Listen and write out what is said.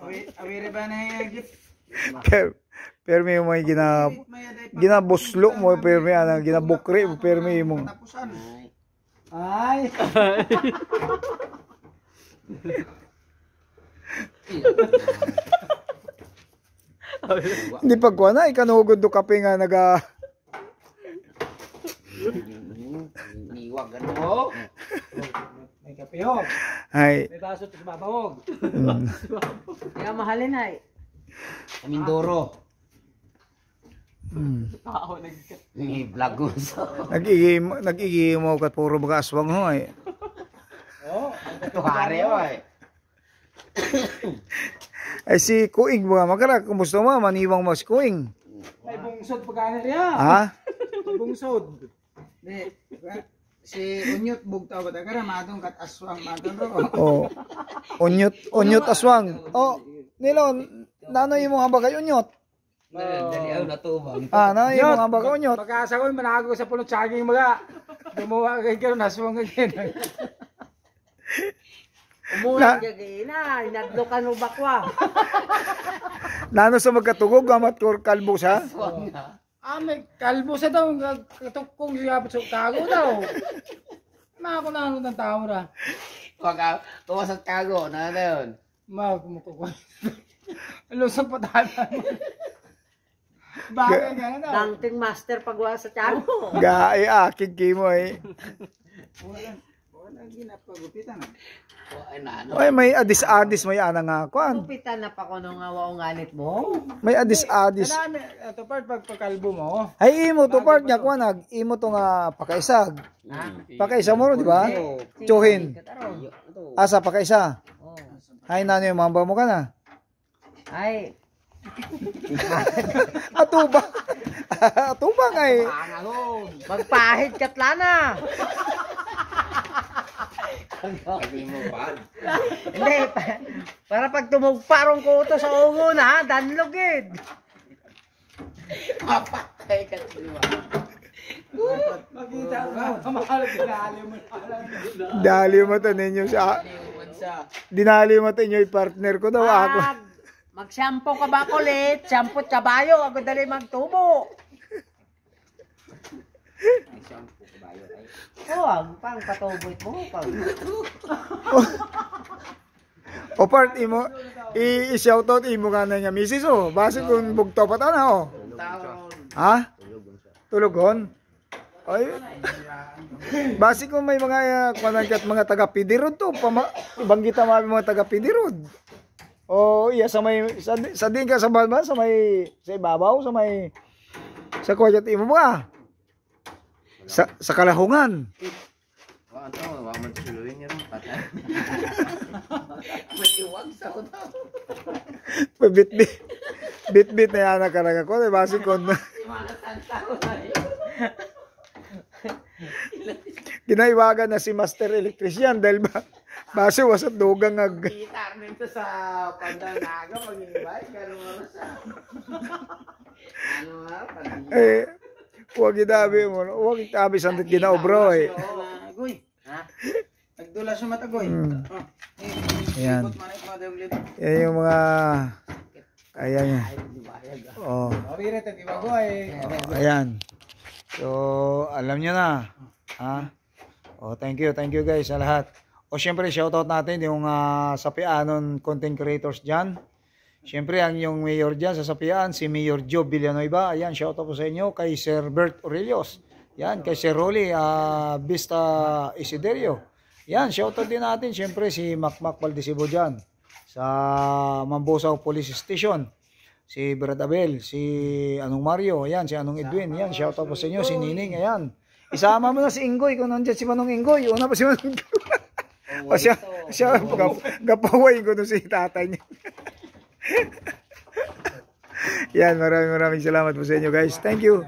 Awiri ba na yung gift? Pero may mga ginabuslo mo, pero may ginabukri mo, pero may mong. Ay! Hindi pagkuha na, ikanugod do kape nga naga. Niwag ano? May kape ho. Ay. May baso sa babawog. Kaya mahalin ay. Mindoro. Ni vlog mo sa. Nag-igim mo kat puro baga aswang ho ay. Oh, Tuhari ay. Ay si Kuing mga magara, kumusta mo? Maniwang mo si Kuing. may bungsod pagkana niya. Ha? May bungsod. Di, si Unyot bugtaw ba tagara matong kat aswang matong ro. Oh. Unyot aswang. Oh, nilon nanoy mo hamba kay unyot. Dali ako natubang. Nanoy mo hamba kay unyot. Pagkasa ko manago sa punot saging mga. Gumawa kay karon aswang again. Umulan gagay na, inadlokan mo bakwa. Nano sa magkatugog amat kor kalbo sa? May kalbo sa daw katukong siya sa tago daw. Ako na ng tao ra. Wag tuwas sa tago na yun. Magmukukuha. Lusog pa tayo. Bagay ka na daw. Dancing master pagwa sa tiyan mo. Gaay akig kimo ay. Wala ginapagupitan. Ay may adis-adis may ana nga kwan. Gupitan na pa ko nung waunganit mo. May adis-adis. Ito part pagpakalbo mo. Ay imo to part nya kwan nag imo to nga pakaisag. Pakaisa mo di ba? Tsuhin. Asa pakaisa. Hay nano yung mamba mo kana? Ay. Atubang. Atubang ay. Magpahid katlana. Hindi, para pag tumugparong ko ito sa ungo na, danlogid. Mapatay ka diba? Makita ka, mahal dinali mo. Dali mo to ninyo sa. Dinali mo to inyo partner ko daw ako. Mag-shampoo ka ba kulit? Shampoo kabayo, ako dali magtubo. Huwag, pang patuboy mo. O part imo i-shoutout imo ka na nga misis oh. Base kung bugto pa ta na oh. Ha? Tulugon? Ay. Base kung may mga kanangkat mga taga Pidirod to, ibanggita mo mga taga Pidirod. O iya sa may sa din ka sa balban sa may sa ibabaw sa may sa kuwat imo ba? Sa kalahungan. Ano, wag man suluin yun, patay. Matiwag sa uto. Bit na yan nakaraga ko. Basi ko na. Ginaiwagan na si Master Electrician dahil basi wasat dugang ag. Gitar nito sa pandanaga, mag-ibay, gano'n mo sa. Ano nga, Huwag itabi mo. Huwag itabi sandit ginaobro eh. Agoy. Ha? Nagdula sa mata goy. Ayan. Yan yung mga ayan yan. Oh. Ayan. So, alam nyo na. Ha? Oh, thank you guys sa lahat. O syempre shoutout natin yung Sapianon content creators dyan. Siyempre, ang yung mayor dyan sa Sapian, si Mayor Joe Villanueva. Ayan, shoutout po sa inyo. Kay Sir Bert Aurelios. Yan, kay Sir Rolly Vista Isiderio. Yan, shoutout din natin. Siyempre, si Macmac Valdesibo dyan. Sa Mambosaw Police Station. Si Bradabel, si Anong Mario. Ayan, si Anong Edwin. Yan, shoutout po sa inyo. Si Nining, ayan. Isama mo na si Ingoy. Kung nandyan si Manong Ingoy. Una pa si Manong Ingoy. O siya gapaway ko doon si tatay niya. Yan, maraming salamat po sa inyo guys. Thank you.